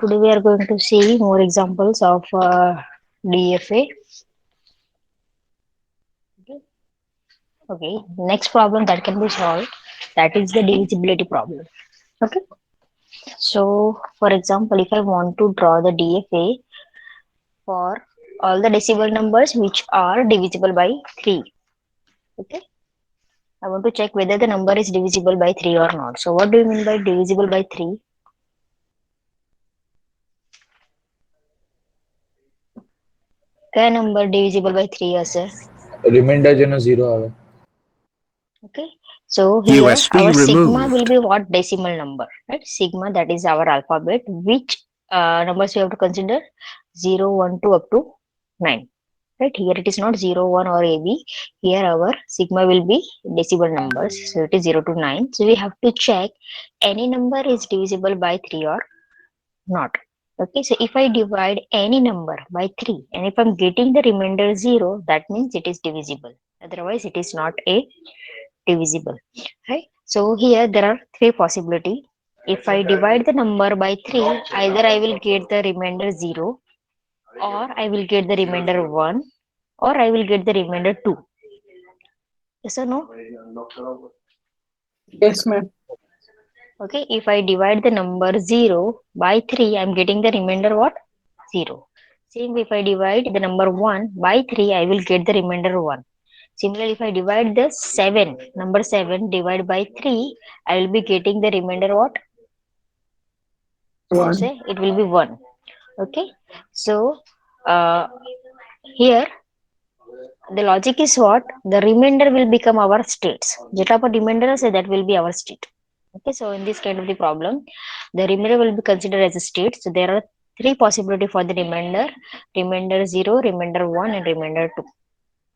Today we are going to see more examples of DFA. Okay. Okay. Next problem that can be solved, that is the divisibility problem. Okay. So, for example, if I want to draw the DFA for all the decimal numbers which are divisible by 3. Okay. I want to check whether the number is divisible by 3 or not. So, what do you mean by divisible by 3? क्या number divisible by 3 હશે? Remainder જેનો 0 આવે. Okay, so here USB our sigma will removed. be what decimal number, right? Sigma, that is our alphabet. Which numbers we have to consider? 0, 1, 2 up to 9, right? Here it is not 0, 1 or AB. Here our sigma will be decimal numbers, so it is 0 to 9. So we have to check any number is divisible by 3 or not. Okay, so if I divide any number by 3 and if I'm getting the remainder 0, that means it is divisible. Otherwise it is not a divisible, right? So here there are three possibility. If I divide the number by 3, either I will get the remainder 0, or I will get the remainder 1, or I will get the remainder 2. Yes or no? Yes, ma'am. Okay, if I divide the number 0 by 3, I'm getting the remainder what? 0. Same, if I divide the number 1 by 3, I will get the remainder 1. Similarly, if I divide the 7, number 7 divided by 3, I will be getting the remainder what? So 1. say it will be 1. Okay, so uh, here the logic is what? The remainder will become our states. Jetla par remainder say that will be our state. Okay, so in this kind of the problem, the remainder will be considered as a state. So there are three possibility for the remainder: remainder 0, remainder 1, and remainder 2.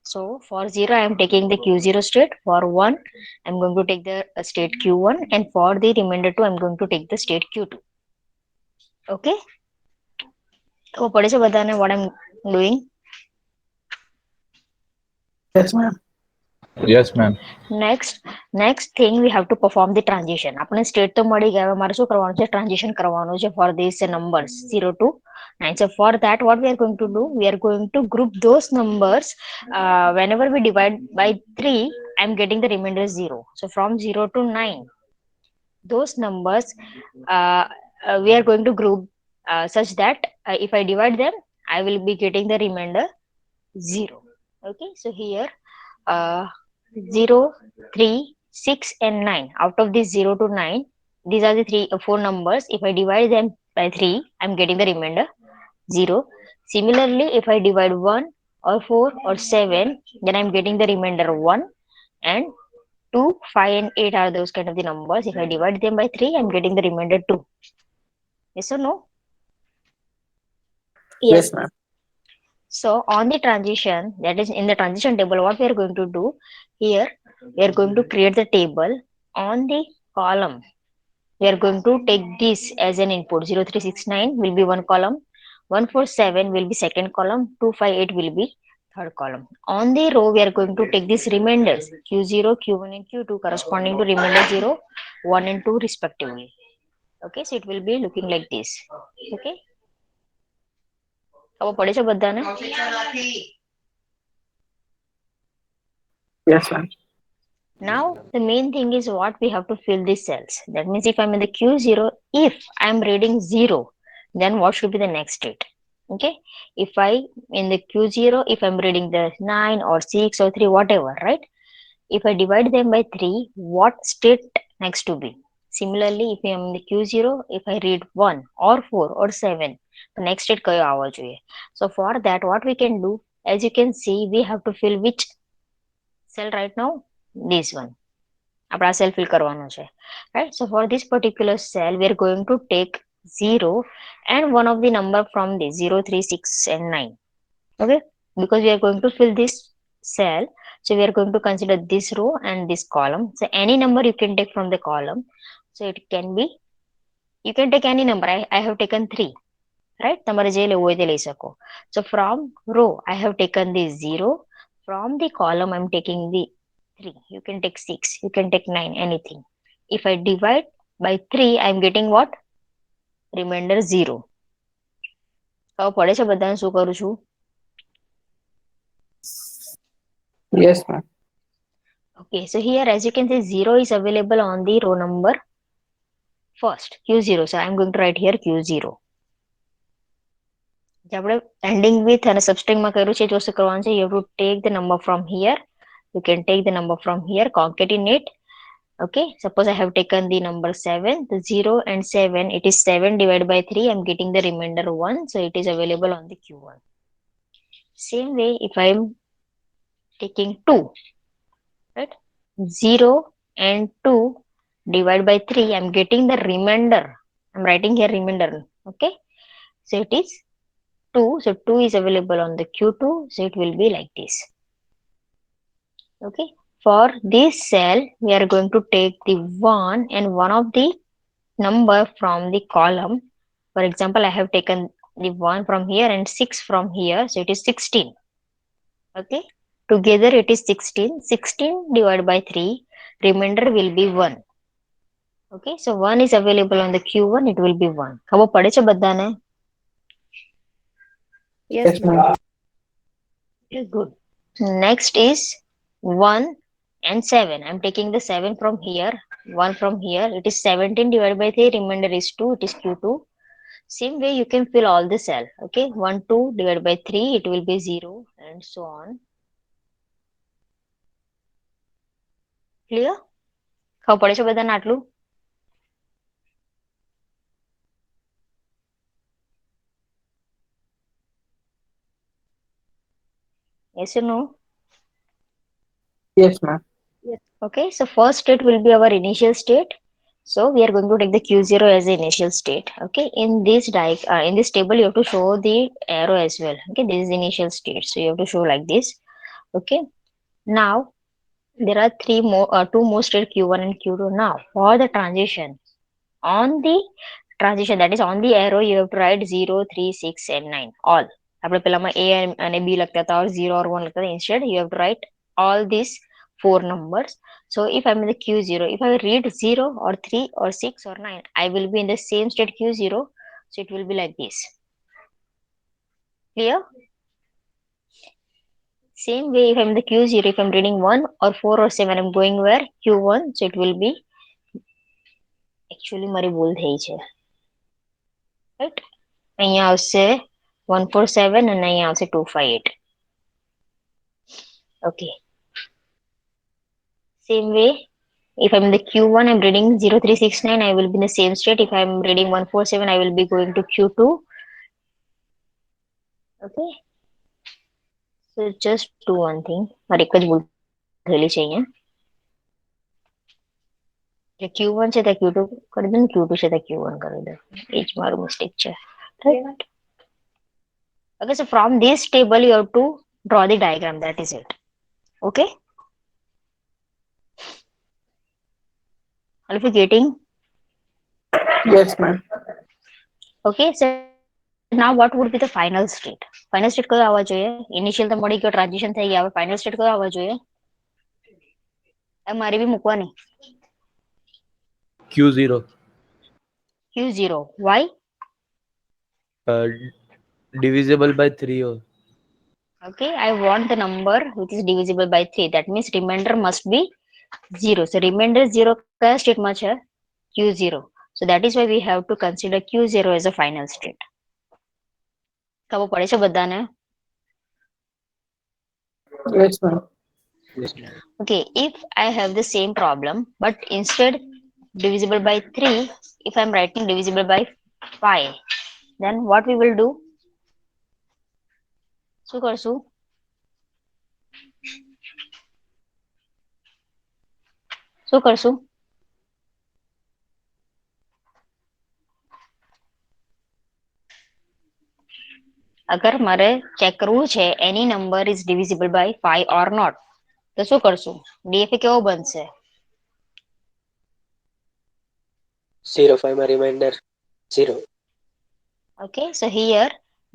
So for 0, I am taking the Q0 state. For 1, I am going to take the state Q1, and for the remainder 2, I am going to take the state Q2. Okay, તો પડે છે બધાને what I'm doing? Yes, ma'am. Yes, ma'am. next thing we have to perform the transition. આપણે state તો મળી ગયા, હવે મારે શું કરવાનું છે? ટ્રાન્ઝિશન કરવાનું છે for these numbers 0 to 9. So for that, what we are going to do, we are going to group those numbers. Whenever we divide by 3, I'm getting the remainder 0. So from 0 to 9, those numbers we are going to group such that if I divide them, I will be getting the remainder 0. Okay, so here uh, 0, 3, 6 and 9. Out of these 0 to 9, these are the four numbers. If I divide them by 3, I'm getting the remainder 0. Similarly, if I divide 1 or 4 or 7, then I'm getting the remainder 1. And 2, 5 and 8 are those kind of the numbers. If I divide them by 3, I'm getting the remainder 2. Yes or no? Yes. Yes, ma'am. So on the transition, that is in the transition table, what we are going to do here, we are going to create the table. On the column, we are going to take this as an input. 0369 will be one column, 147 will be second column, 258 will be third column. On the row, we are going to take these remainders Q0, Q1 and Q2 corresponding to remainder 0, 1 and 2 respectively. Okay, so it will be looking like this. Okay, ખબર પડે છે બધાને? Yes, ma'am. Now the main thing is what we have to fill these cells. That means if I'm in the Q0, if I'm reading 0, then what should be the next state? Okay, if I in the Q0, if I'm reading the 9 or 6 or 3, whatever, right? If I divide them by 3, what state next to be? Similarly, if I'm in the Q0, if I read 1 or 4 or 7, the next state કયો આવવો જોઈએ? So for that, what we can do, as you can see, we have to fill which cell right now? This one. આપણા cell fill કરવાનો છે, right? So for this particular cell, we are going to take 0 and one of the number from the 0, 3, 6 and 9. Okay, because we are going to fill this cell, so we are going to consider this row and this column. So any number you can take from the column. So it can be, you can take any number. I have taken 3, right? તમારે જે લેવું હોય તે લઈ શકો. So from row, I have taken the 0. From the column, I'm taking the 3. You can take 6, you can take 9, anything. If I divide by 3, I'm getting what? Remainder 0. ખબર પડે છે બધાને શું કરું છું? Yes, ma'am. Okay, so here as you can see, 0 is available on the row number first, Q0. So I'm going to write here Q0. જે આપણે ending with અને substringમાં કર્યું છે એ જ વસ્તુ કરવાનું છે. You have to take the number from here. You can take the number from here, concatenate. Okay, suppose I have taken the number 7, the 0 and 7, it is 7 divided by 3. I'm getting the remainder 1, so it is available on the Q1. Same way, if I'm taking 2, right? 0 and 2 divided by 3, I'm getting the remainder. I'm writing here remainder. Okay, so it is 2. So 2 is available on the Q2. So it will be like this. Okay, for this cell, we are going to take the 1 and one of the number from the column. For example, I have taken the 1 from here and 6 from here. So it is 16. Okay, together it is 16. 16 divided by 3, remainder will be 1. Okay, so 1 is available on the Q1, it will be 1. ખબર પડે છે બધાને? Yes, ma'am. Okay, good. Next is 1 and 7. I'm taking the 7 from here, 1 from here. It is 17 divided by 3, remainder is 2, it is Q2. Same way you can fill all the cell. Okay, 1, 2 divided by 3, it will be 0 and so on. Clear? ખબર પડે છે બધાને આટલું? Yes or no? Yes, ma'am. Okay, so first state will be our initial state. So we are going to take the Q0 as the initial state. Okay, in this table you have to show the arrow as well. Okay, this is initial state, so you have to show like this. Okay, now there are two more state Q1 and Q2. Now for the transition, on the transition, that is on the arrow, you have to write 0, 3, 6 and 9 all. આપણે પેલામાં A and B લખતા હતા or 0 or 1 લખતા હતા. Instead you have to write all these four numbers. So if I'm in the Q0, if I read 0 or 3 or 6 or 9, I will be in the same state Q0. So it will be like this. Clear? Same way, if I'm in the Q0, if I'm reading 1 or 4 or 7, I'm going where? Q1. So it will be, actually મારી ભૂલ થઈ છે, right? અહીંયા આવશે 147 અને અહીંયા આવશે 258. Okay, same way, if I'm in the Q1, I'm reading 0369, I will be in the same state. If I'm reading 147, I will be going to Q2. Okay, so just do one thing. મારી એક જ ભૂલ થયેલી છે અહીંયા. જે Q1 છે તે Q2 કરી દો ને Q2 છે તે Q1 કરી દો. એ જ મારું મિસ્ટેક છે. Right? Okay, so from this table you have to draw the diagram. That is it. Okay, are you getting? Yes, ma'am. Okay, so now what would be the final state? Final state કયો આવવા જોઈએ? Initial તો મળી ગયો, transition થઈ ગયા, હવે final state કયો આવવા જોઈએ? મારે બી મૂકવાની. Q0. Q0. Why? Uh, divisible by 3 or Okay, I want the number which is divisible by 3. That means remainder must be 0. So remainder 0 કયા સ્ટેટમાં છે? Q0. So that is why we have to consider Q0 as a final state. ખબર પડે છે બધાને? Yes, ma'am. Okay, if I have the same problem, but instead divisible by 3, if I'm writing divisible by 5, then what we will do? શું કરશું? શું કરશું? અગર મારે ચેક કરવું છે any number is divisible by 5 or not, તો શું કરશું? ડીએફએ કેવો બનશે? 0 5 માં remainder 0. Okay, so here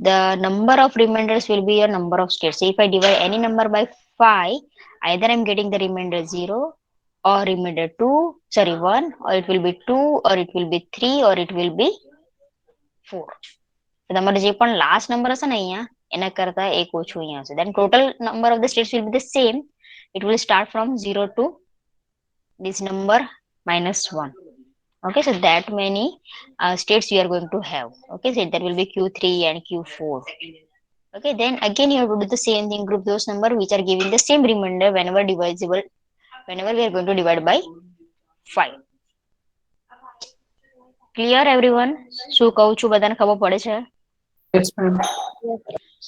the number of remainders will be a number of states. So if I divide any number by 5, either I'm getting the remainder 0 or remainder 2, sorry 1, or it will be 2 or it will be 3 or it will be 4. તો તમારે જે પણ last number હશે ને અહીંયા એના કરતા એક ઓછું અહીંયા હશે. Then total number of the states will be the same. It will start from 0 to this number -1. Okay, so that many states we are going to have. Okay, so there will be Q3 and Q4. Okay, then again you have to do the same thing, group those number which are giving the same remainder whenever divisible, whenever we are going to divide by 5. Clear everyone? શું કહું છું બધાને ખબર પડે છે? Yes, ma'am.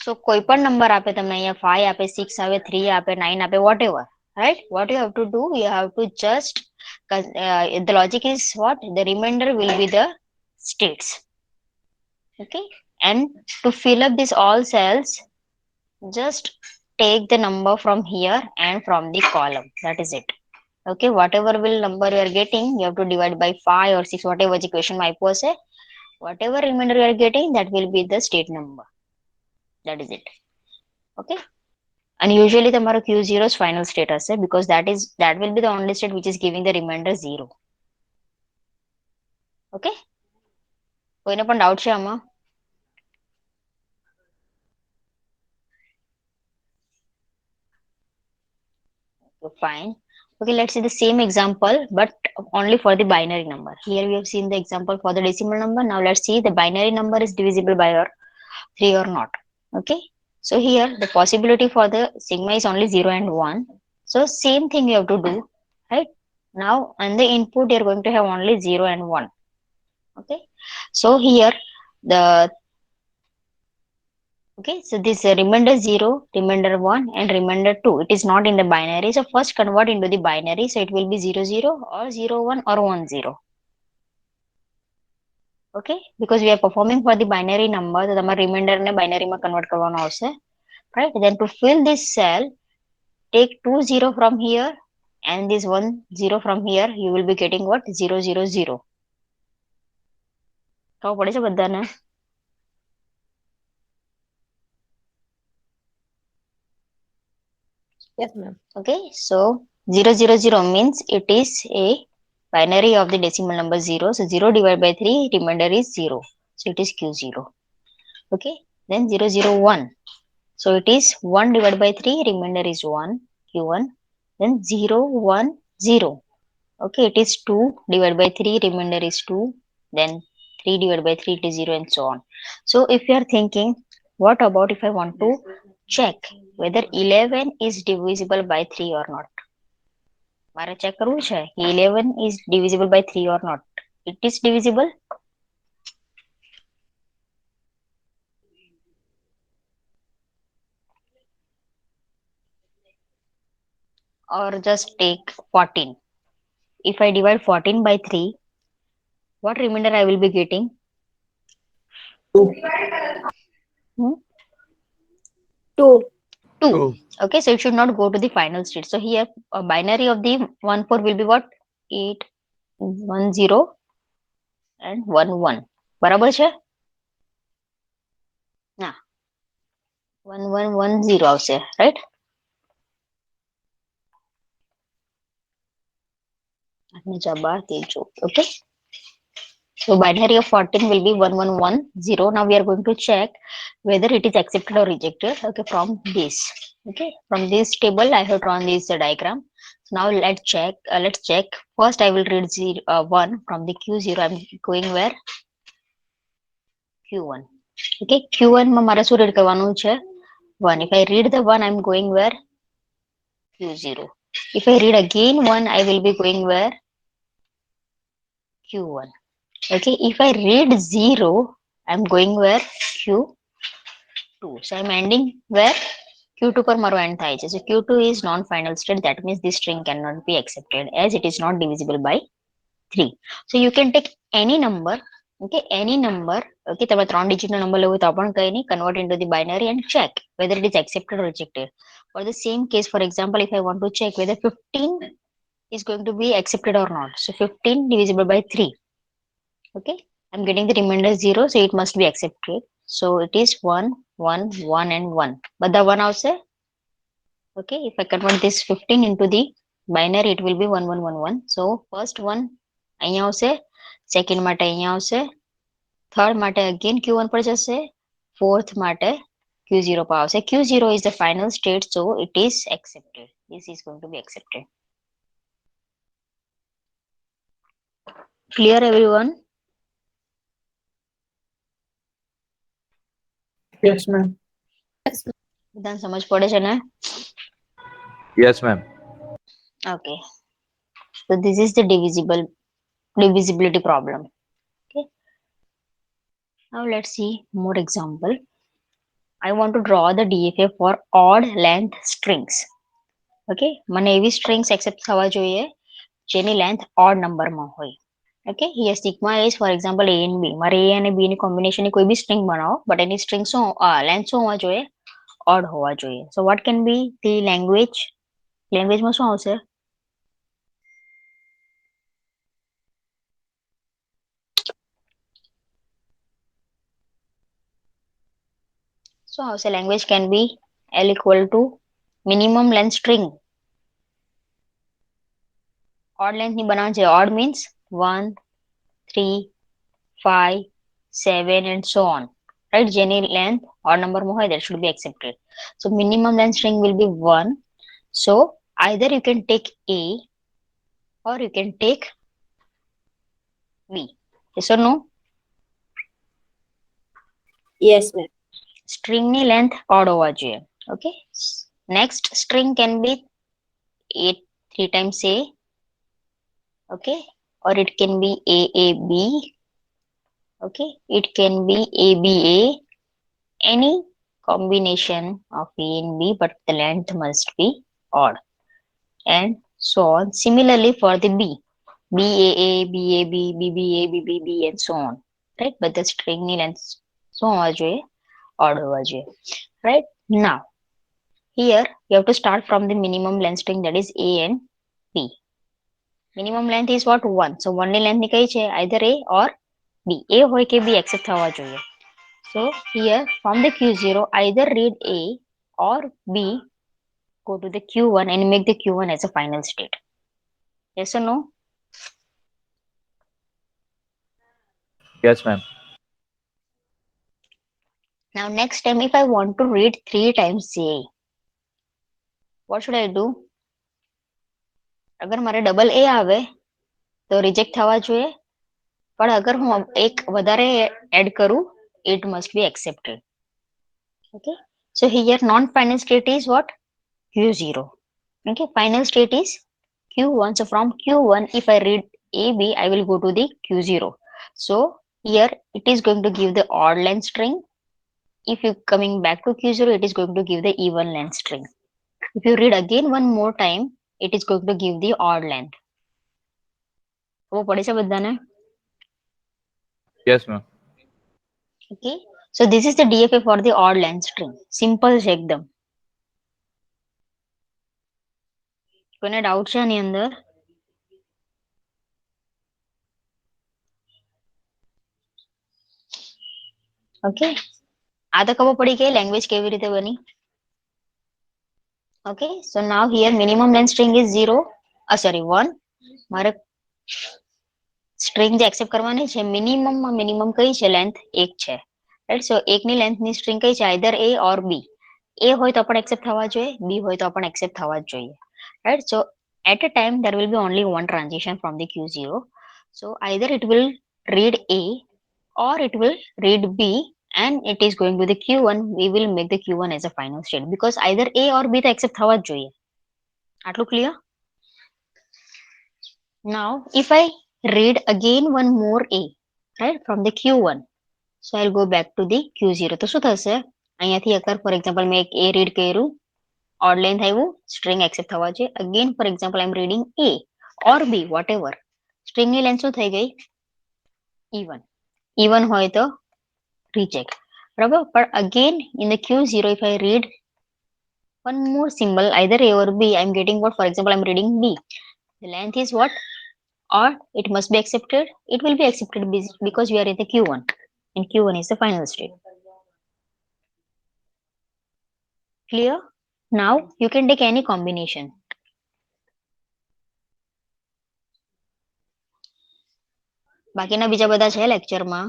So કોઈ પણ number આપે તમને અહીંયા 5 આપે, 6 આપે, 3 આપે, 9 આપે, whatever, right? What you have to do, you have to just the logic is what? The remainder will be the states. Okay, and to fill up this all cells, just take the number from here and from the column. That is it. Okay, whatever will number you are getting, you have to divide by 5 or 6, whatever equation my pose hai, whatever remainder you are getting, that will be the state number. That is it. Okay, and usually તમારો Q0 is final state હશે, because that will be the only state which is giving the remainder 0. Okay, કોઈને પણ doubt છે આમાં? So fine. Okay, let's see the same example, but only for the binary number. Here we have seen the example for the decimal number. Now let's see the binary number is divisible by 3 or not. Okay, so here the possibility for the sigma is only 0 and 1. So same thing you have to do, right? Now on the input you're going to have only 0 and 1. Okay, so here the okay, so this remainder 0, remainder 1 and remainder 2, it is not in the binary. So first convert into the binary, so it will be 0 0 or 0 1 or 1 0. Okay, because we are performing for the binary number, so તમારે remainder ને binary માં convert કરવાનો આવશે, right? Then to fill this cell, take 2 0 from here and this 1 0 from here. You will be getting what? 0 0 0. ખબર પડે છે બધાને? Yes, ma'am. Okay, so 0 0 0 means it is a binary of the decimal number 0. So 0 divided by 3, remainder is 0. So it is Q0. Okay, then 0 0 1. So it is 1 divided by 3, remainder is 1, Q1. Then 0 1 0. Okay, it is 2 divided by 3, remainder is 2. Then 3 divided by 3, it is 0 and so on. So if you are thinking, what about if I want to check whether 11 is divisible by 3 or not? મારે check કરવું છે કે 11 is divisible by 3 or not. It is divisible. Or just take 14. If I divide 14 by 3, what remainder I will be getting? 2. Hmm? 2. 2. 2. Okay, so it should not go to the final state. So here a binary of the 1 4 will be what? 8 1 0 and 1 1. બરાબર છે? ના 1 1 1 0 આવશે, right? અને જબા તેજો. Okay, so binary of 14 will be 1 1 1 0. Now we are going to check whether it is accepted or rejected. Okay, from this. Okay, from this table I have drawn this diagram. So now let's check. First I will read 1 from the Q0. I'm going where? Q1. Okay, Q1 માં મારે શું read કરવાનું છે? 1. If I read the 1, I'm going where? Q0. If I read again 1, I will be going where? Q1. Okay, if I read 0, I'm going where? Q2. So I'm ending where? Q2 પર મારો end થાય છે. So Q2 is non-final state. That means this string cannot be accepted as it is not divisible by 3. So you can take any number. Okay, any number. Okay, તમે 3 digit નો number લેવો તો પણ કઈ નહીં, convert into the binary and check whether it is accepted or rejected. For the same case, for example, if I want to check whether 15 is going to be accepted or not. So 15 divisible by 3. Okay, I'm getting the remainder 0, so it must be accepted. So it is 1 1 1 and 1. બધા 1 આવશે. Okay, if I convert this 15 into the binary, it will be 1 1 1 1. So first one અહીંયા આવશે, second માટે અહીંયા આવશે, third માટે again Q1 પર જશે, ફોર્થ માટે Q0 પર આવશે. Q0 is the final state, so it is accepted. This is going to be accepted. Clear everyone? Yes, ma'am. બધાને સમજ પડે છે ને? Yes, ma'am. Okay. So this is the divisibility problem. Okay. Now let's see more example. I want to draw the DFA for odd length strings. Okay. મને એવી strings accept થવા જોઈએ જેની length odd number માં હોય. Okay. Here sigma is for example A and B. મારે A અને B ની combination ની કોઈ બી string બનાવો, but એની string શું length શું હોવા જોઈએ? Odd હોવા જોઈએ. So what can be the language? Language માં શું આવશે? So how say language can be L equal to minimum length string. Odd length ની બનાવવાનું છે. Odd means 1, 3, 5, 7 and so on. Right? જેની length odd number માં હોય that should be accepted. So minimum length string will be 1. So either you can take A or you can take B. Yes or no? Yes, ma'am. String ની length odd હોવા જોઈએ. Okay. Next string can be 3 times A. Okay. Or it can be AAB. Okay. It can be ABA. Any combination of A and B, but the length must be odd. And so on. Similarly for the B. BAA, BAB, BBA, BBB and so on. Right. But the string length so હોવા જોઈએ odd હોવા જોઈએ. Right. Now here you have to start from the minimum length string, that is A and B. Minimum length is what? 1. So 1 ની length ની કઈ છે? Either A or B. A હોય કે B accept થવા જોઈએ. So here from the Q0 either read A or B, go to the Q1 and make the Q1 as a final state. Yes or no? Yes, ma'am. Now next time if I want to read 3 times A, what should I do? અગર મારે double A આવે તો reject થવા જોઈએ, પણ અગર હું એક વધારે એડ કરું, it must be accepted. Okay. So here non-final state is what? Q0. Okay. Final state is Q1. So from Q1, if I read AB, I will go to the Q0. So here it is going to give the odd length string. If you coming back to Q0, it is going to give the even length string. If you read again one more time, it is going to give the odd length. ખબર પડી છે બધાને? Yes, ma'am. Okay. So this is the DFA for the odd length string. Simple છે એકદમ. કોઈને doubt છે આની અંદર? ઓકે. આ તો ખબર પડી કે લેંગ્વેજ કેવી રીતે બની. Okay. So now here minimum length string is 0. Sorry 1. મારે string જે accept કરવાની છે minimum માં minimum કઈ છે length 1 છે. Right. So 1 ની length ની string કઈ છે? Either A or B. A હોય તો પણ accept થવા જોઈએ, B હોય તો પણ accept થવા જોઈએ. Right. So at a time there will be only one transition from the Q0. So either it will read A or it will read B and it is going to the Q1. We will make the Q1 as a final state because either A or B તો accept થવા જ જોઈએ. આટલું clear? Now if I read again one more A, right, from the Q1, so I'll go back to the Q0. તો શું થશે? અહીંયાથી અગર for example મેં એક A read કર્યું, odd length આવ્યું, string accept થવા જોઈએ. Again for example I'm reading A or B, whatever. String ની length શું થઈ ગઈ? Even. Even હોય તો reject. બરાબર? But again in the Q0 if I read one more symbol, either A or B, I'm getting what? For example I'm reading B. The length is what? Or it must be accepted. It will be accepted because we are in the Q1 and Q1 is the final state. Clear? Now you can take any combination. બાકીના બીજા બધા છે લેક્ચરમાં?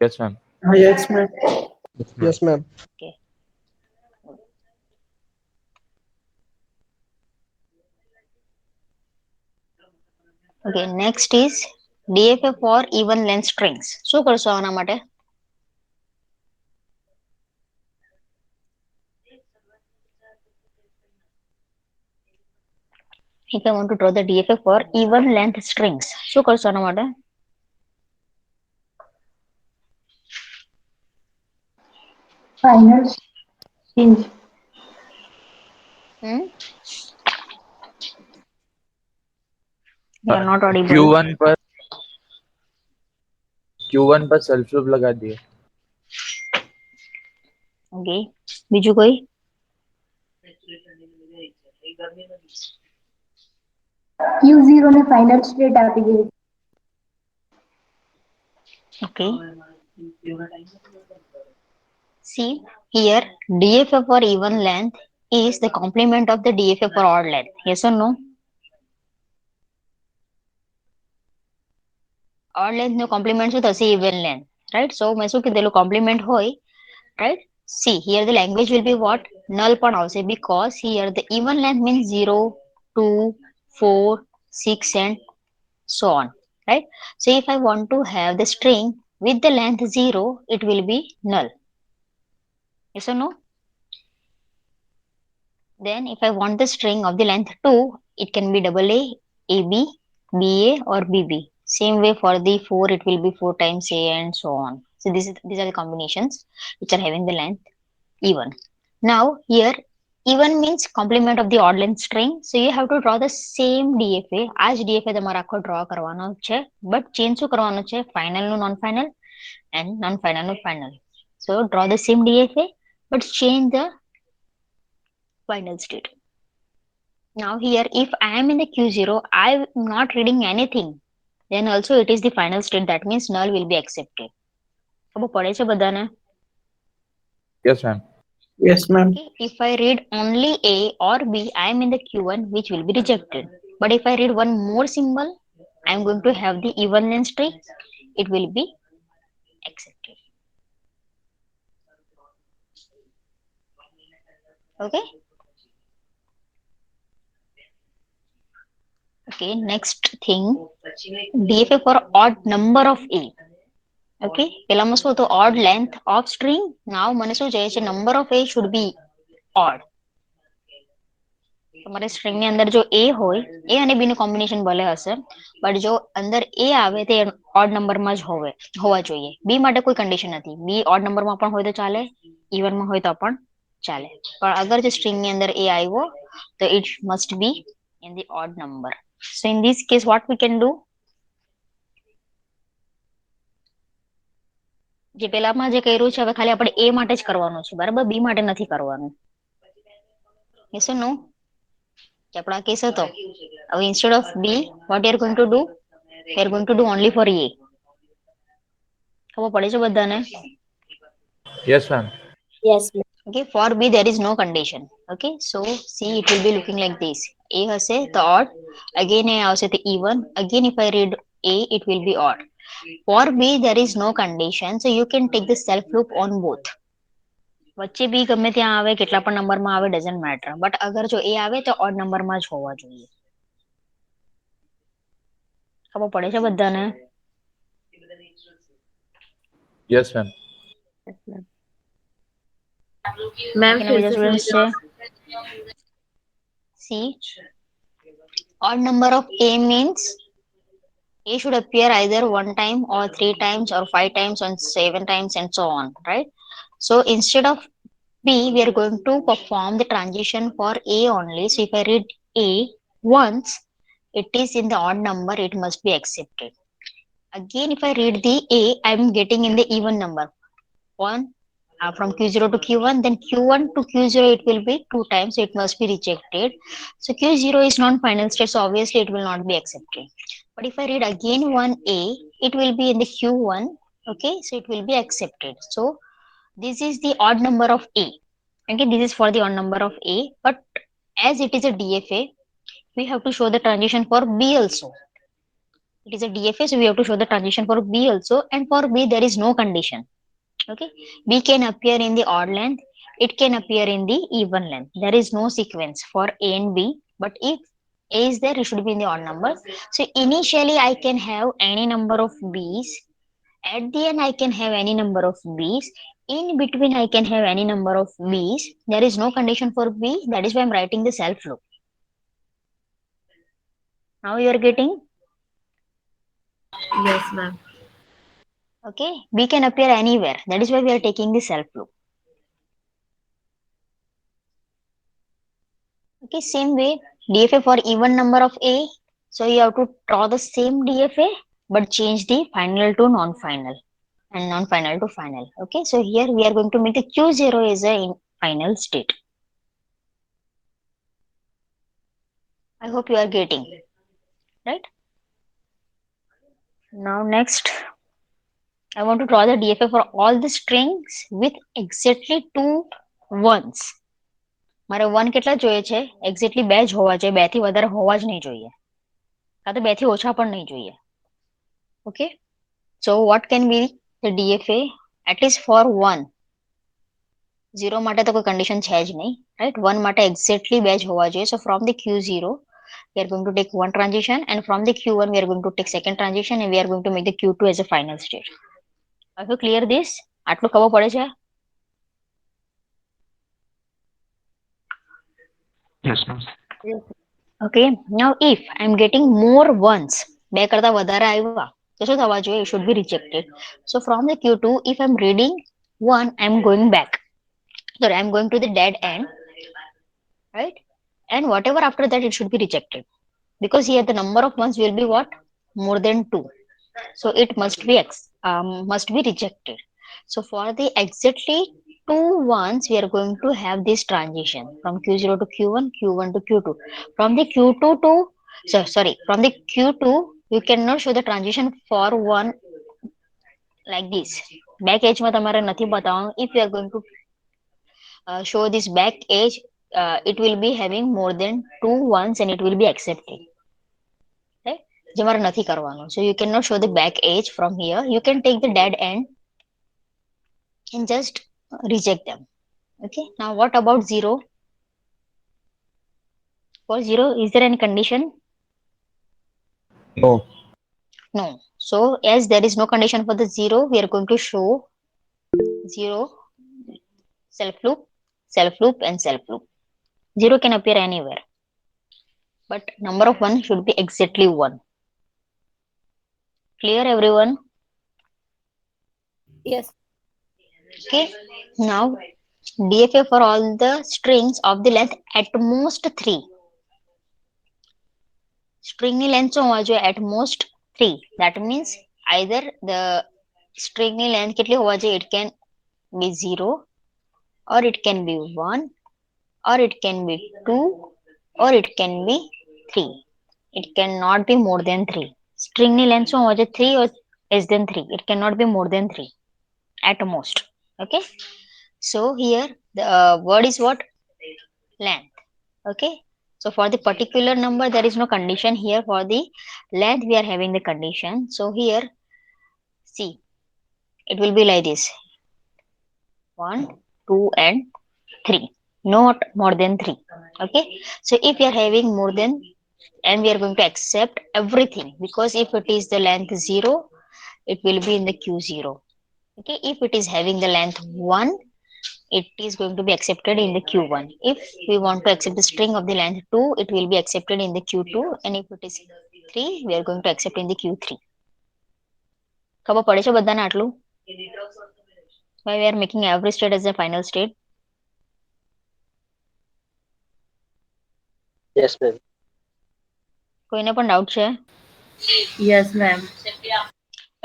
Yes, ma'am. Yes, ma'am. Yes, ma'am. Okay. Okay, next is DFA for even length strings. શું કરશો આના માટે? If I want to draw the DFA for even length strings, શું કરશો આના માટે? Final change. Hmm? You are not audible. Q1 पर self loop लगा दिए. Okay. બીજું કોઈ? Q0 ને final state આપી દીધી. Okay. See, here DFA for even length is the complement of the DFA for odd length. Yes or no? Odd length no complement શું થશે? Even length. Right? So મેં શું કીધેલું? Complement હોય. Right? See, here the language will be what? Null પણ આવશે because here the even length means 0, 2, 4, 6 and so on. Right? So if I want to have the string with the length 0, it will be null. Yes or no? Then if I want the string of the length 2, it can be double A, AB, BA or BB. Same way for the 4, it will be 4 times A and so on. So these are the combinations which are having the length even. Now here even means complement of the odd length string. So you have to draw the same DFA. આ જ DFA તમારે આખો draw કરવાનો છે. But change શું કરવાનો છે? Final નું non-final and non-final નું final. So draw the same DFA but change the final state. Now here, if I am in the Q0, I am not reading anything. Then also it is the final state. That means null will be accepted. ખબર પડે છે બધાને? Yes, ma'am. Yes, ma'am. Okay. If I read only A or B, I am in the Q1, which will be rejected. But if I read one more symbol, I am going to have the even length string. It will be accepted. Okay. Okay. Next thing, DFA for odd number of A. Okay પેલામાં શું હતું odd length of string. now મને શું જોઈએ છે? number of A should be odd. તમારે string ની અંદર જો A હોય, A અને B નું combination ભલે હશે but જો અંદર A આવે તે odd number માં જ હોવા જોઈએ. B માટે કોઈ condition નથી. B odd number માં પણ હોય તો ચાલે, even માં હોય તો પણ ચાલે. પણ અગર જે string ની અંદર A આવ્યો તો it must be in the odd number. So in this case what we can do? જે પેલામાં જે કર્યું છે હવે ખાલી આપણે A માટે જ કરવાનું છે, બરાબર? B માટે નથી કરવાનું. Yes or no? કે આપણો આ કેસ હતો. હવે instead of B, what you are going to do? You are going to do only for A. ખબર પડે છે બધાને? Yes, ma'am. Yes, ma'am. Okay, for B there is no condition. Okay, so see it will be looking like this. A હશે તો odd, again A આવશે તો even, again if I read A it will be odd. For B there is no condition, so you can take the self loop on both. વચ્ચે બી ગમે ત્યાં આવે, કેટલા પણ નંબરમાં આવે, ડઝન્ટ મેટર. બટ અગર જો એ આવે તો ઓડ નંબરમાં જ હોવા જોઈએ. ખબર પડે છે બધાને? Yes, ma'am. મેમ ફિર સે સમજો. See, odd number of A means A should appear either 1 time or 3 times or 5 times or 7 times and so on, right? So instead of B, we are going to perform the transition for A only. So if I read A once, it is in the odd number, it must be accepted. Again, if I read the A, I am getting in the even number. One from Q0 to Q1, then Q1 to Q0, it will be 2 times, so it must be rejected. So Q0 is non-final state, so obviously it will not be accepted. But if I read again one A, it will be in the Q1, okay, so it will be accepted. So this is the odd number of A. Okay, this is for the odd number of A, but as it is a DFA, we have to show the transition for B also. It is a DFA, so we have to show the transition for B also, and for B there is no condition. Okay, B can appear in the odd length, it can appear in the even length. There is no sequence for A and B, but if A is there, it should be in the odd number. So initially I can have any number of B's. At the end I can have any number of B's. In between I can have any number of B's. There is no condition for B. That is why I'm writing the self loop. Now you are getting? Yes, ma'am. Okay, B can appear anywhere. That is why we are taking the self loop. Okay, same way DFA for even number of A. So you have to draw the same DFA but change the final to non-final and non-final to final. Okay, so here we are going to make the Q0 as a final state. I hope you are getting, right? Now next, I want to draw the DFA for all the strings with exactly 2 ones. મારે 1 કેટલા જોઈએ છે? Exactly 2 જ હોવા જોઈએ, 2 થી વધારે હોવા જ નહીં જોઈએ. કાં તો 2 થી ઓછા પણ નહીં જોઈએ. Okay, so what can be the DFA at least for 1? 0 માટે તો કોઈ કન્ડિશન છે જ નહીં, right? 1 માટે એક્ઝેક્ટલી 2 જ હોવા જોઈએ. So from the Q0 we are going to take one transition, and from the Q1 we are going to take second transition, and we are going to make the Q2 as a final state. Have you clear this? આટલું ખબર પડે છે? Yes, ma'am. Okay, now if I'm getting more ones, 2 કરતા વધારે આવ્યા તો શું થવા જોઈએ? It should be rejected. So from the Q2, if I'm reading 1, I'm going back. Sorry, I'm going to the dead end, right? And whatever after that, it should be rejected. Because here the number of ones will be what? More than 2. So it must be rejected. So for the exactly 2 ones, we are going to have this transition from Q0 to Q1, Q1 to Q2. From the Q2 to from the Q2, you cannot show the transition for 1 like this. Back edge માં તમારે નથી બતાવવાનું. If you are going to show this back edge, it will be having more than 2 ones and it will be accepted. Right? જે મારે નથી કરવાનું. So you cannot show the back edge from here. You can take the dead end and just reject them. Okay, now what about 0? For 0, is there any condition? No. No. So as there is no condition for the 0, we are going to show 0, self loop, and self loop. 0 can appear anywhere, but number of 1 should be exactly 1. Clear, everyone? Yes. Okay, now DFA for all the strings of the length at most 3. String ની length શું હોવા જોઈએ? At most 3. That means either the string ની length કેટલી હોવા જોઈએ? It can be 0, or it can be 1, or it can be 2, or it can be 3. It cannot be more than 3. String ની length શું હોવા જોઈએ? 3 or less than 3. It cannot be more than 3 at most. Okay, so here the word is what? Length. Okay, so for the particular number there is no condition. Here for the length we are having the condition. So here see, it will be like this: 1, 2 and 3, not more than 3. Okay, so if we are having more than, and we are going to accept everything, because if it is the length 0, it will be in the Q0. Okay, if it is having the length 1, it is going to be accepted in the Q1. If we want to accept the string of the length 2, it will be accepted in the Q2, and if it is 3, we are going to accept in the Q3. ખબર પડે છે બધાને આટલું? Why we are making every state as a final state? Yes, ma'am. કોઈને પણ doubt છે? Yes, ma'am.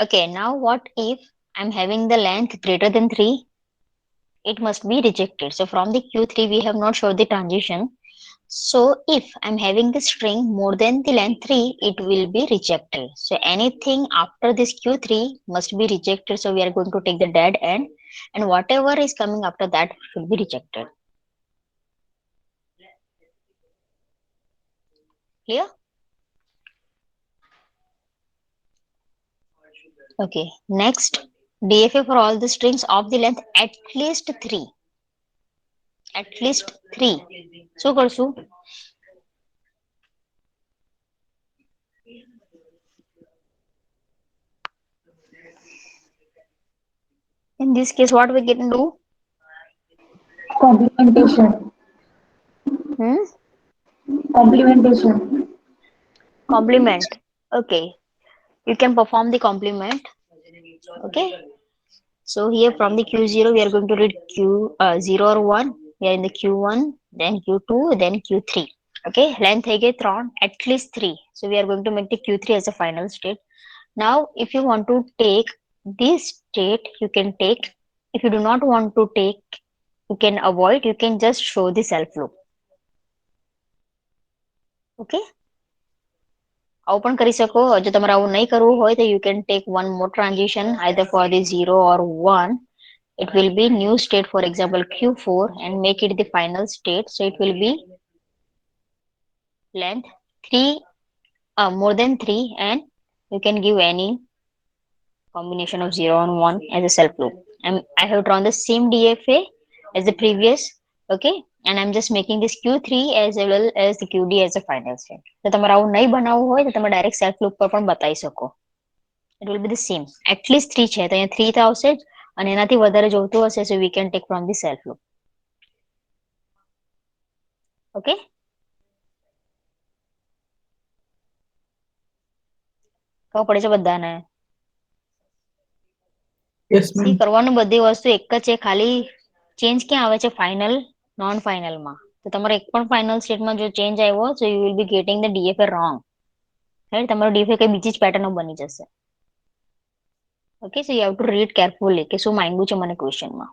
Okay, now what if I'm having the length greater than 3? It must be rejected. So from the Q3, we have not showed the transition. So if I'm having the string more than the length 3, it will be rejected. So anything after this Q3 must be rejected. So we are going to take the dead end, and whatever is coming after that should be rejected. Clear? Okay, next DFA for all the strings of the length at least 3. At least 3. શું કરશું? In this case, what we can do? Complementation. Hmm? Complementation. Complement. Okay, you can perform the complement. Okay, so here from the Q0 we are going to read Q0 or 1. We are in the Q1, then Q2, then Q3. Okay, length hai gayi 3, at least 3. So we are going to make the Q3 as a final state. Now if you want to take this state, you can take. If you do not want to take, you can avoid, you can just show the self loop. Okay, આવું પણ કરી શકો. જો તમારે આવું નહીં કરવું હોય તો you can take one more transition either for the 0 or 1. It will be new state, for example Q4, and make it the final state. So it will be length 3, more than 3, and you can give any combination of 0 and 1 as a self loop. And I have drawn the same DFA as the previous. Okay, and I'm just making this Q3 as well as the QD as a final state. તો તમારે આવું નહીં બનાવવું હોય તો તમે direct self loop પર પણ બતાવી શકો. It will be the same. At least 3 છે તો અહીંયા 3 તો આવશે જ, અને એનાથી વધારે જોતું હશે so we can take from the self loop. Okay, ખબર પડે છે બધાને? Yes, C ma'am. કરવાનું બધી વસ્તુ એક જ છે, ખાલી ચેન્જ ક્યાં આવે છે? ફાઇનલ નોન ફાઇનલમાં. તો તમારે એક પણ ફાઇનલ સ્ટેટમાં જો ચેન્જ આવ્યો so you will be getting the DFA wrong. Right, તમારો DFA કઈ બીજી જ પેટર્નનો બની જશે. Okay, so you have to read carefully કે શું માંગ્યું છે મને ક્વેશ્ચનમાં.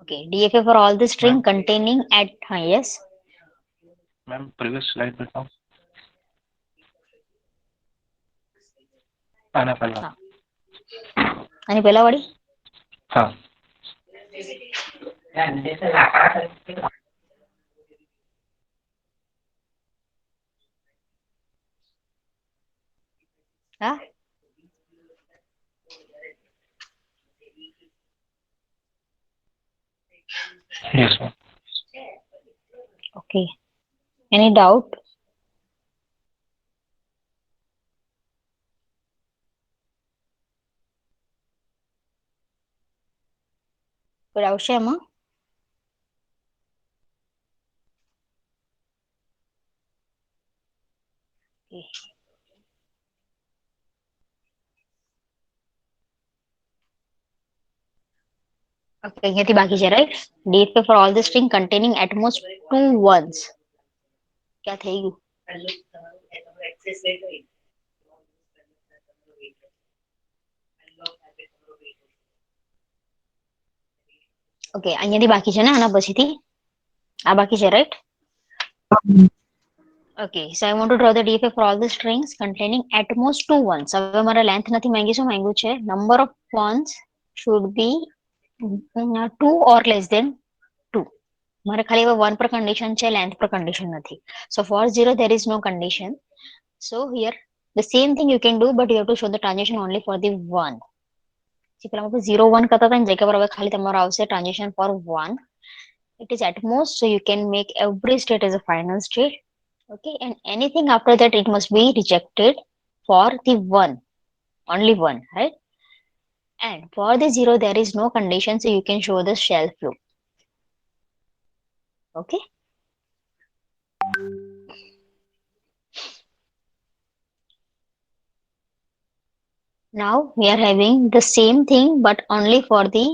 Okay, DFA for all the string containing at yes. Ma'am previous slide बताओ. आना पहला. આની પહેલા વાળી हाँ. હા. Yes, ma'am. Okay, any doubt? કોઈ આવશે એમાં? Okay. Okay, અહીંયાથી બાકી છે right. DFA for all the string containing at most 2 ones. ક્યાં થઈ ગયું? ઓકે, અહીંયાથી બાકી છે ને આના પછીથી? આ બાકી છે right? Okay, so I want to draw the DFA for all the strings containing at most 2 ones. હવે મારે લેન્થ નથી માંગી, શું માંગ્યું છે? Number of ones should be 2 or less than 2. મારે ખાલી હવે 1 પર condition છે, length પર condition નથી. So for 0 there is no condition. So here the same thing you can do, but you have to show the transition only for the 1. પેલા આપણે 0 1 કરતા હતા ને જગ્યા પર હવે ખાલી તમારો આવશે transition for 1. It is at most, so you can make every state as a final state. Okay, and anything after that it must be rejected for the 1, only 1, right? And for the 0 there is no condition, so you can show the shelf loop. Okay, now we are having the same thing but only for the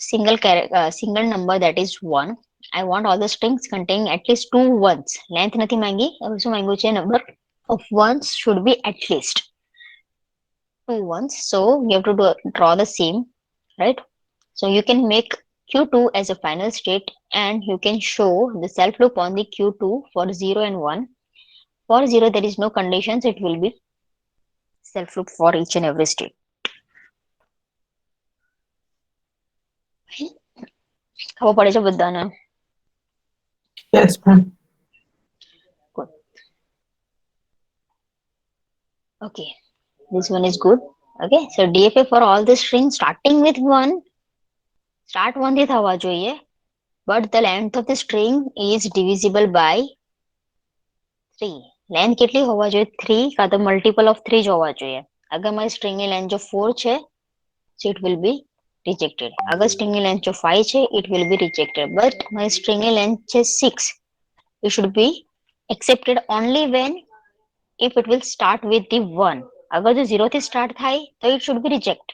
single number, that is 1. I want all the strings containing at least 2 ones. Length નથી માંગી, હવે શું માંગ્યું છે? Number of ones should be at least 2 ones. So you have to draw the same, right? So you can make Q2 as a final state and you can show the self loop on the Q2 for 0 and 1. For 0 there is no conditions, it will be self loop for each and every state. ખબર પડે છે બધાને? Yes, ma'am. Good. Okay, this one is good. Okay, so DFA for all the strings starting with 1, start 1 થી થવા જોઈએ, but the length of the string is divisible by 3. Length કેટલી હોવા જોઈએ? 3 કાં તો મલ્ટિપલ ઓફ 3 જ હોવા જોઈએ. અગર મારી સ્ટ્રિંગની લેન્થ જો 4 છે, so it will be rejected. અગર સ્ટ્રિંગની લેન્થ જો 5 છે, it will be rejected. But મારી સ્ટ્રિંગની લેન્થ છે 6, it should be accepted only when if it will start with the 1. અગર જો 0 થી સ્ટાર્ટ થાય તો it should be reject.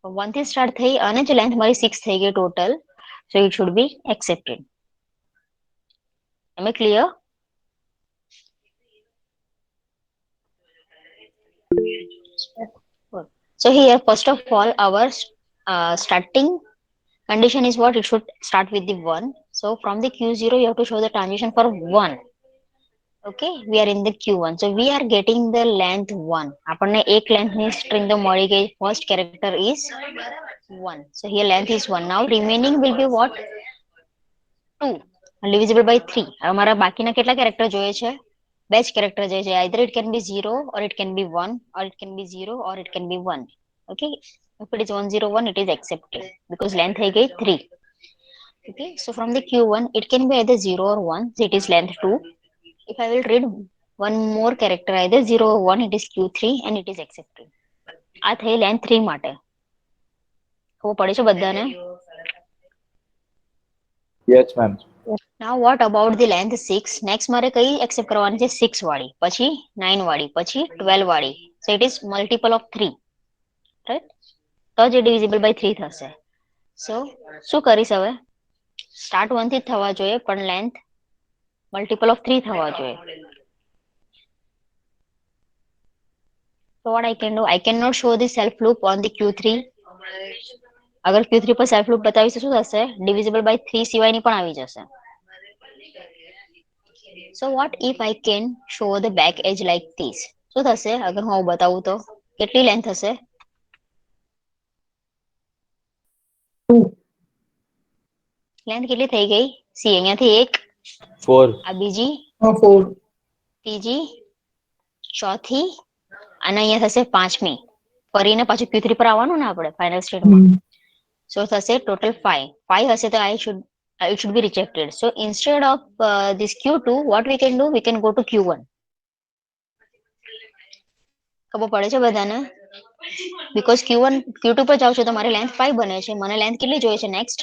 1 થી સ્ટાર્ટ થઈ અને જો લેન્થ મારી 6 થઈ ગઈ total, so it should be accepted. Am I clear? So here, first of all, our starting condition is what? It should start with the 1. So from the Q0, you have to show the transition for 1. Okay, we are in the Q1. So we are getting the length 1. આપણને એક length ની string તો મળી ગઈ. First character is 1. So here length is 1. Now remaining will be what? 2. Divisible by 3. હવે મારા બાકીના કેટલા character જોઈએ છે? Batch character જોઈએ છે. Either it can be 0 or it can be 1 or it can be 0 or it can be 1. Okay, if it is 101, it is accepted because length hai gayi 3. Okay, so from the Q1, it can be either 0 or 1, so it is length 2. If I will read one more character, either 0 or 1, it is Q3 and it is accepted. આ થઈ length 3 માટે. ખબર પડી છે બધાને? Yes, ma'am. Now what about the length 6? Next મારે કઈ accept કરવાની છે? 6 વાળી, પછી 9 વાળી, પછી 12 વાળી. So it is multiple of 3. Right? તો જ divisible by 3 થશે. So શું કરીશ હવે? Start 1 થી જ થવા જોઈએ, પણ length multiple of 3 થવા જોઈએ. So what I can do? I cannot show the self loop on the Q3. અગર Q3 પર self loop બતાવીશ તો શું થશે? Divisible by 3 સિવાયની પણ આવી જશે. So what if I can show the back edge like this? શું થશે અગર હું આવું બતાવું તો? કેટલી લેન્થ હશે? 2. લેન્થ કેટલી થઈ ગઈ? સી અહીંયાથી 1, 4. આ બીજી, 4. ત્રીજી, ચોથી અને અહીંયા થશે પાંચમી. ફરીને પાછું Q3 પર આવવાનું ને આપણે ફાઇનલ સ્ટેટમાં. So થશે total 5. 5 હશે તો it should be rejected. So instead of this Q2, what we can do? We can go to Q1. ખબર પડે છે બધાને? Because Q2 પર જાઉં છું તો મારી લેન્થ 5 બને છે. મને લેન્થ કેટલી જોઈએ છે next?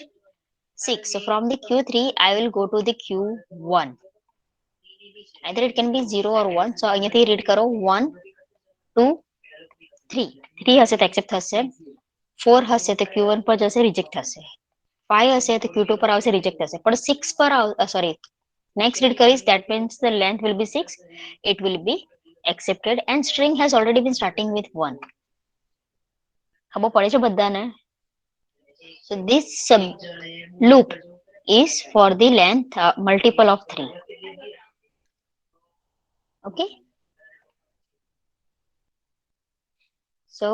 6. So from the Q3, I will go to the Q1. Either it can be 0 or 1. So અહીંયાથી read કરો 1, 2, 3. 3 હશે તો accept થશે. 4 હશે તો Q1 પર જશે, reject થશે. 5 હશે તો Q2 પર આવશે, reject થશે. પણ 6 પર sorry, next read કરીશ, that means the length will be 6. It will be accepted and string has already been starting with 1. ખબર પડે છે બધાને? So this loop is for the length multiple of 3. Okay, so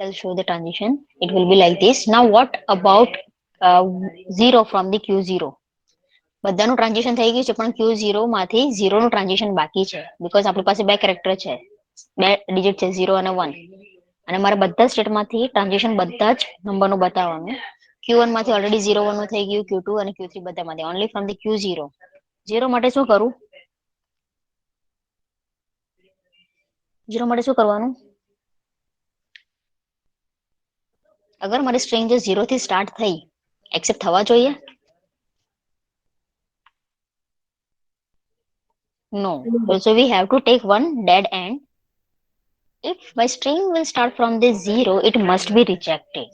I'll show the transition. It will be like this. Now what about 0 from the Q0? બધાનું transition થઈ ગયું છે, પણ Q0 માંથી 0 નું ટ્રાન્ઝિશન બાકી છે, બીકોઝ આપણી પાસે બે કેરેક્ટર છે, બે ડિજિટ છે 0 અને 1, અને મારે બધા સ્ટેટમાંથી ટ્રાન્ઝિશન બધા જ નંબરનું બતાવવાનું. Q1 માંથી ઓલરેડી 0 1 નું થઈ ગયું, Q2 અને Q3 બધામાંથી. Only from the Q0. 0 માટે શું કરું? 0 માટે શું કરવાનું? અગર મારી સ્ટ્રિંગ જો 0 થી સ્ટાર્ટ થઈ, એક્સેપ્ટ થવા જોઈએ? No. So we have to take one dead end. If my string will start from the 0, it must be rejected.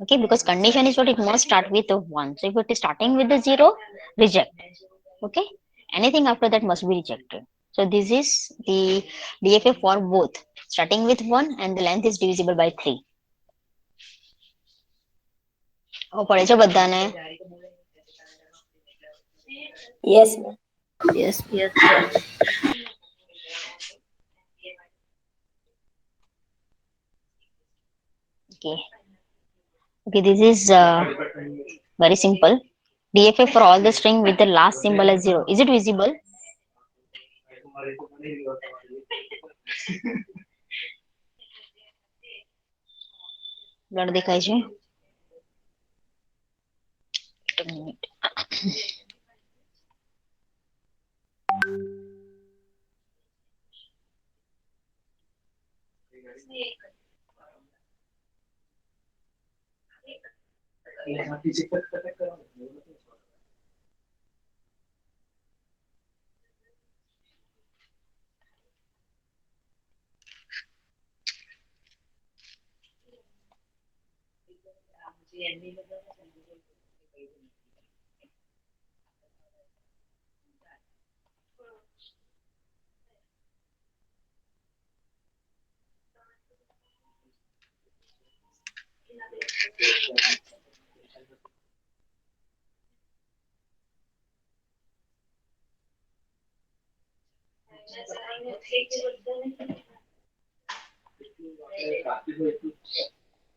Okay, because condition is what? It must start with a 1. So if it is starting with the 0, reject. Okay, anything after that must be rejected. So this is the DFA for both, starting with 1 and the length is divisible by 3. પડે છે બધાને? Yes, ma'am. Yes, yes, sir. Okay, this is very simple. DFA for all the string with the last symbol as 0. Is it visible? Blood દેખાય છે? એક minute.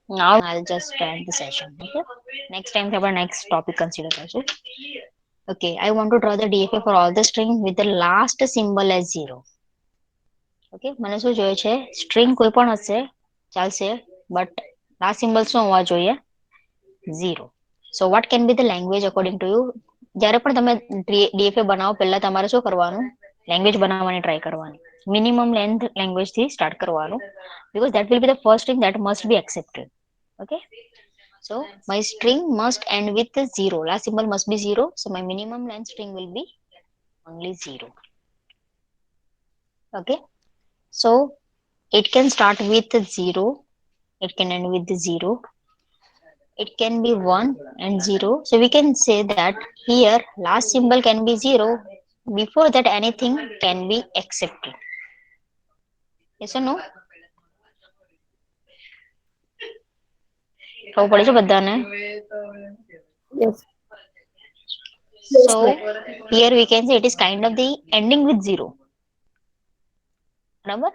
Now I'll just end the session. Okay. Next time our next topic consider also. Okay, I want to draw the DFA for all the string with the last symbol as 0. Okay, મને શું જોઈએ છે? String કોઈ પણ હશે ચાલશે, but last symbol શું હોવા જોઈએ? 0. So what can be the language according to you? જ્યારે પણ તમે ડીએફએ બનાવો પહેલા તમારે શું કરવાનું? લેંગ્વેજ બનાવવાની ટ્રાય કરવાની. મિનિમમ લેન્થ લેંગ્વેજ થી સ્ટાર્ટ કરવાનું, because that will be the first thing that must be accepted. Okay, so my string must end with 0. Last symbol must be 0, so my minimum length string will be only 0. Okay, so it can start with 0, it can end with 0, it can be 1 and 0. So we can say that here last symbol can be 0. Before that anything can be accepted. Yes or no? ખબર પડી છે બધાને? Yes. So here we can say it is kind of the ending with 0. બરાબર?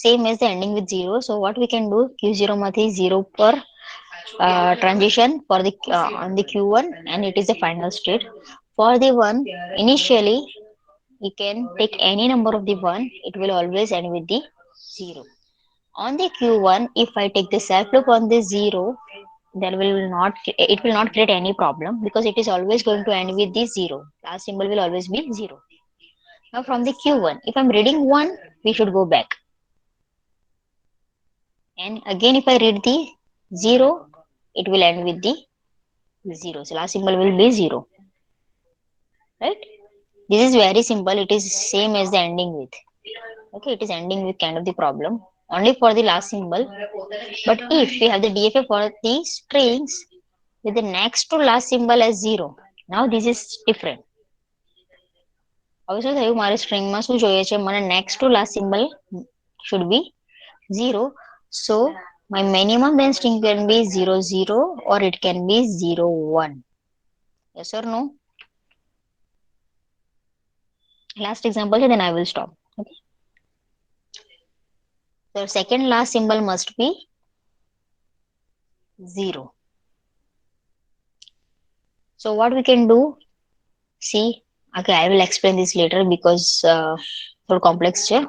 Same as the ending with 0. So what we can do? Q0 માંથી 0 પર transition for the on the Q1, and it is the final state. For the 1, initially you can take any number of the 1, it will always end with the 0. On the Q1, if I take the self loop on the 0, there will not, it will not create any problem, because it is always going to end with the 0. Last symbol will always be 0. Now from the Q1, if I'm reading 1, we should go back. And again if I read the 0, it will end with the 0. So last symbol will be 0. Right? This is very simple. It is same as the ending with. Okay, it is ending with kind of the problem. Only for the last symbol. But if we have the DFA for the strings with the next to last symbol as 0, now this is different. હવે શું થયું? મારે સ્ટ્રિંગમાં શું જોઈએ છે? મને next to last symbol should be 0. So my minimum then string can be 0 0, or it can be 0 1. Yes or no? Last example, then I will stop. Okay. The second last symbol must be 0. So what we can do? See, okay, I will explain this later because for complex છે.